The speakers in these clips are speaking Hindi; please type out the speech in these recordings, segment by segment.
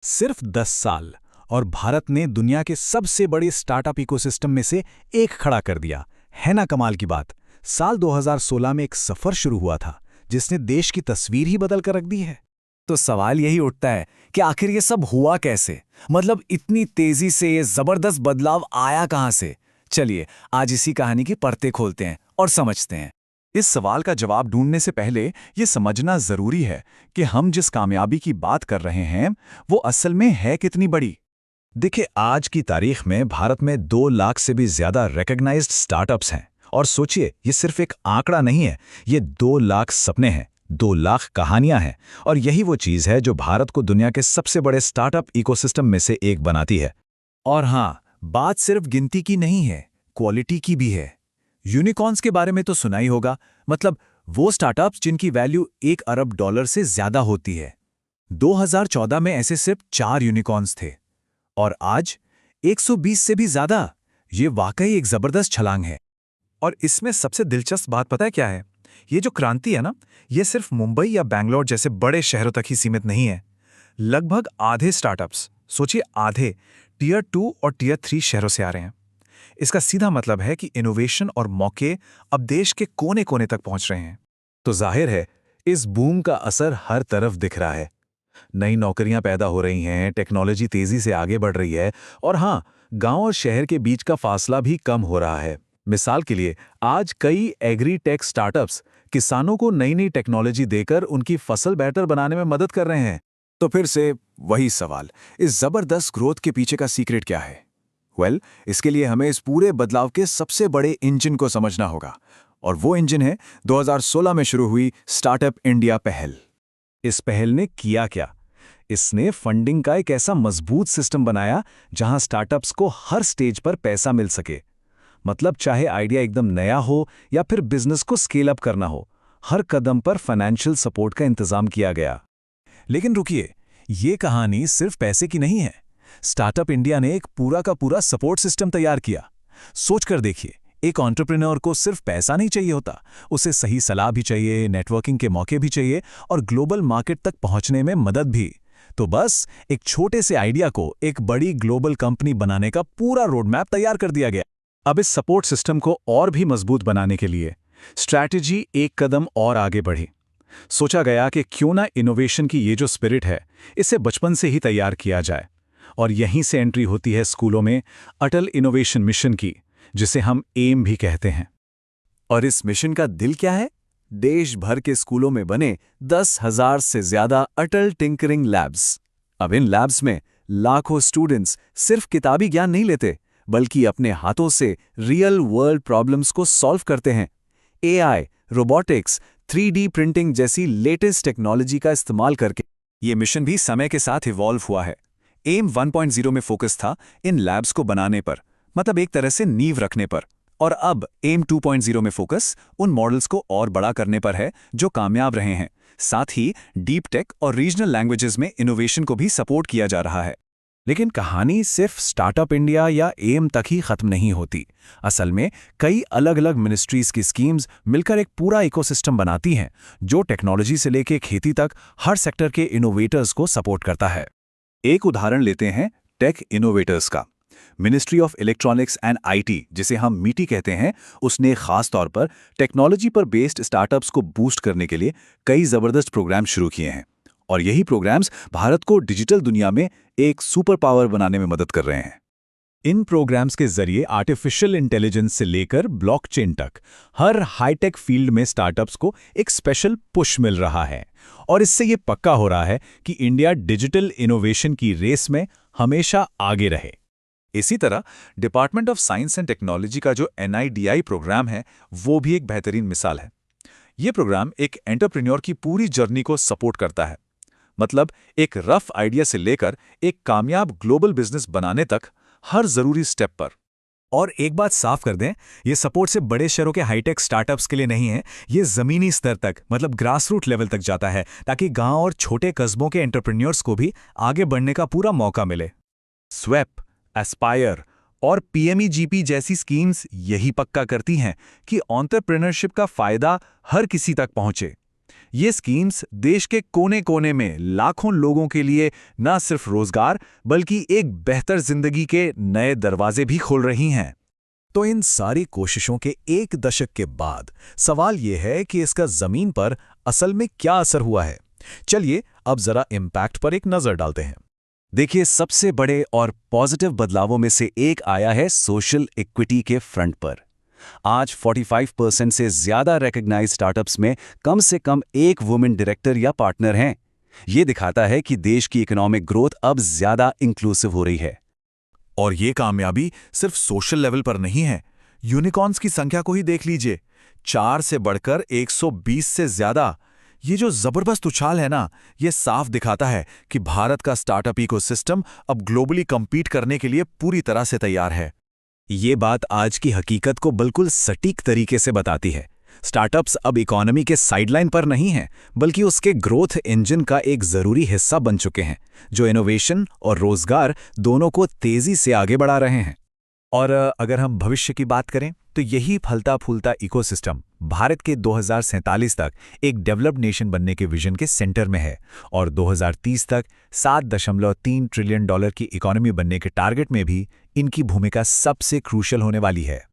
सिर्फ 10 साल और भारत ने दुनिया के सबसे बड़े स्टार्टअप इकोसिस्टम में से एक खड़ा कर दिया। है ना कमाल की बात। साल 2016 में एक सफर शुरू हुआ था जिसने देश की तस्वीर ही बदल कर रख दी है। तो सवाल यही उठता है कि आखिर ये सब हुआ कैसे। मतलब इतनी तेजी से ये जबरदस्त बदलाव आया कहां से। चलिए आज इसी कहानी की परतें खोलते हैं और समझते हैं। इस सवाल का जवाब ढूंढने से पहले ये समझना जरूरी है कि हम जिस कामयाबी की बात कर रहे हैं वो असल में है कितनी बड़ी। देखिए, आज की तारीख में भारत में 2 लाख से भी ज्यादा रिकॉग्नाइज्ड स्टार्टअप्स हैं। और सोचिए, ये सिर्फ एक आंकड़ा नहीं है, ये 2 लाख सपने हैं, 2 लाख कहानियां हैं। और यही वो चीज है जो भारत को दुनिया के सबसे बड़े स्टार्टअप इकोसिस्टम में से एक बनाती है। और हाँ, बात सिर्फ गिनती की नहीं है, क्वालिटी की भी है। यूनिकॉर्न्स के बारे में तो सुना ही होगा। मतलब वो स्टार्टअप्स जिनकी वैल्यू $1 अरब से ज्यादा होती है। 2014 में ऐसे सिर्फ 4 यूनिकॉर्न्स थे और आज 120 से भी ज्यादा। ये वाकई एक जबरदस्त छलांग है। और इसमें सबसे दिलचस्प बात पता है क्या है? ये जो क्रांति है ना, ये सिर्फ मुंबई या बैंगलोर जैसे बड़े शहरों तक ही सीमित नहीं है। लगभग आधे स्टार्टअप्स, सोचिए आधे, टियर 2 और टियर 3 शहरों से आ रहे हैं। इसका सीधा मतलब है कि इनोवेशन और मौके अब देश के कोने कोने तक पहुंच रहे हैं। तो जाहिर है, इस बूम का असर हर तरफ दिख रहा है। नई नौकरियां पैदा हो रही हैं, टेक्नोलॉजी तेजी से आगे बढ़ रही है और हाँ, गांव और शहर के बीच का फासला भी कम हो रहा है। मिसाल के लिए, आज कई एग्री टेक स्टार्टअप्स किसानों को नई नई टेक्नोलॉजी देकर उनकी फसल बेहतर बनाने में मदद कर रहे हैं। तो फिर से वही सवाल, इस जबरदस्त ग्रोथ के पीछे का सीक्रेट क्या है? इसके लिए हमें इस पूरे बदलाव के सबसे बड़े इंजन को समझना होगा। और वो इंजन है 2016 में शुरू हुई स्टार्टअप इंडिया पहल। इस पहल ने किया क्या? इसने फंडिंग का एक ऐसा मजबूत सिस्टम बनाया जहां स्टार्टअप्स को हर स्टेज पर पैसा मिल सके। मतलब चाहे आइडिया एकदम नया हो या फिर बिजनेस को स्केल अप करना हो, हर कदम पर फाइनेंशियल सपोर्ट का इंतजाम किया गया। लेकिन रुकिए, ये कहानी सिर्फ पैसे की नहीं है। स्टार्टअप इंडिया ने एक पूरा का पूरा सपोर्ट सिस्टम तैयार किया। सोचकर देखिए, एक एंटरप्रेन्योर को सिर्फ पैसा नहीं चाहिए होता, उसे सही सलाह भी चाहिए, नेटवर्किंग के मौके भी चाहिए और ग्लोबल मार्केट तक पहुंचने में मदद भी। तो बस एक छोटे से आइडिया को एक बड़ी ग्लोबल कंपनी बनाने का पूरा रोडमैप तैयार कर दिया गया। अब इस सपोर्ट सिस्टम को और भी मजबूत बनाने के लिए स्ट्रैटेजी एक कदम और आगे बढ़ी। सोचा गया कि क्यों ना इनोवेशन की ये जो स्पिरिट है, इसे बचपन से ही तैयार किया जाए। और यहीं से एंट्री होती है स्कूलों में अटल इनोवेशन मिशन की, जिसे हम एम भी कहते हैं। और इस मिशन का दिल क्या है? देश भर के स्कूलों में बने 10,000 से ज्यादा अटल टिंकरिंग लैब्स। अब इन लैब्स में लाखों स्टूडेंट्स सिर्फ किताबी ज्ञान नहीं लेते, बल्कि अपने हाथों से रियल वर्ल्ड प्रॉब्लम्स को सॉल्व करते हैं। एआई, रोबोटिक्स, 3D प्रिंटिंग जैसी लेटेस्ट टेक्नोलॉजी का इस्तेमाल करके ये मिशन भी समय के साथ इवॉल्व हुआ है। एम 1.0 में फोकस था इन लैब्स को बनाने पर, मतलब एक तरह से नींव रखने पर। और अब एम 2.0 में फोकस उन मॉडल्स को और बड़ा करने पर है जो कामयाब रहे हैं। साथ ही डीप टेक और रीजनल लैंग्वेजेस में इनोवेशन को भी सपोर्ट किया जा रहा है। लेकिन कहानी सिर्फ स्टार्टअप इंडिया या एम तक ही खत्म नहीं होती। असल में कई अलग अलग मिनिस्ट्रीज की स्कीम्स मिलकर एक पूरा इकोसिस्टम बनाती हैं, जो टेक्नोलॉजी से लेकर खेती तक हर सेक्टर के इनोवेटर्स को सपोर्ट करता है। एक उदाहरण लेते हैं टेक इनोवेटर्स का। Ministry of electronics and IT, जिसे हम मीटी कहते हैं, उसने खास तौर पर टेक्नोलॉजी पर बेस्ड स्टार्टअप्स को बूस्ट करने के लिए कई जबरदस्त प्रोग्राम शुरू किए हैं। और यही प्रोग्राम्स भारत को डिजिटल दुनिया में एक सुपर पावर बनाने में मदद कर रहे हैं। इन प्रोग्राम्स के जरिए आर्टिफिशियल इंटेलिजेंस से लेकर ब्लॉकचेन तक हर हाईटेक फील्ड में स्टार्टअप्स को एक स्पेशल पुश मिल रहा है। और इससे ये पक्का हो रहा है कि इंडिया डिजिटल इनोवेशन की रेस में हमेशा आगे रहे। इसी तरह department of science and technology का जो NIDI प्रोग्राम है, वो भी एक बेहतरीन मिसाल है। ये प्रोग्राम एक एंटरप्रेन्योर की पूरी जर्नी को सपोर्ट करता है। मतलब एक रफ आइडिया से लेकर एक कामयाब ग्लोबल बिजनेस बनाने तक हर जरूरी स्टेप पर। और एक बात साफ कर दें, ये सपोर्ट से बड़े शहरों के हाईटेक स्टार्टअप्स के लिए नहीं है, ये जमीनी स्तर तक, मतलब ग्रास रूट लेवल तक जाता है, ताकि गांव और छोटे कस्बों के एंटरप्रेन्योर्स को भी आगे बढ़ने का पूरा मौका मिले। स्वेप, एस्पायर और PMEGP जैसी स्कीम्स यही पक्का करती हैं कि एंटरप्रेन्योरशिप का फायदा हर किसी तक पहुंचे। ये स्कीम्स देश के कोने-कोने में लाखों लोगों के लिए न सिर्फ रोजगार बल्कि एक बेहतर जिंदगी के नए दरवाजे भी खोल रही हैं। तो इन सारी कोशिशों के 1 दशक के बाद सवाल यह है कि इसका जमीन पर असल में क्या असर हुआ है। चलिए अब जरा इम्पैक्ट पर एक नजर डालते हैं। देखिए, सबसे बड़े और पॉजिटिव बदलावों में से एक आया है सोशल इक्विटी के फ्रंट पर। आज 45% से ज्यादा रिकॉग्नाइज्ड स्टार्टअप्स में कम से कम एक वुमेन डायरेक्टर या पार्टनर हैं। ये दिखाता है कि देश की इकोनॉमिक ग्रोथ अब ज्यादा इंक्लूसिव हो रही है। और ये कामयाबी सिर्फ सोशल लेवल पर नहीं है। यूनिकॉर्न्स की संख्या को ही देख लीजिए, 4 से बढ़कर 120 से ज्यादा। ये जो जबरदस्त उछाल है ना, ये साफ दिखाता है कि भारत का स्टार्टअप इकोसिस्टम अब ग्लोबली कम्पीट करने के लिए पूरी तरह से तैयार है। ये बात आज की हकीकत को बिल्कुल सटीक तरीके से बताती है। स्टार्टअप्स अब इकोनॉमी के साइडलाइन पर नहीं हैं, बल्कि उसके ग्रोथ इंजन का एक जरूरी हिस्सा बन चुके हैं, जो इनोवेशन और रोजगार दोनों को तेजी से आगे बढ़ा रहे हैं। और अगर हम भविष्य की बात करें तो यही फलता फूलता इकोसिस्टम भारत के 2047 तक एक डेवलप्ड नेशन बनने के विजन के सेंटर में है और 2030 तक $7.3 ट्रिलियन की इकोनॉमी बनने के टारगेट में भी इनकी भूमिका सबसे क्रूशियल होने वाली है।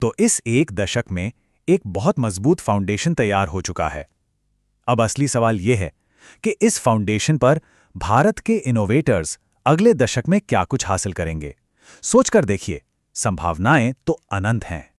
तो इस 1 दशक में एक बहुत मजबूत फाउंडेशन तैयार हो चुका है। अब असली सवाल यह है कि इस फाउंडेशन पर भारत के इनोवेटर्स अगले दशक में क्या कुछ हासिल करेंगे। सोचकर देखिए, संभावनाएं तो अनंत हैं।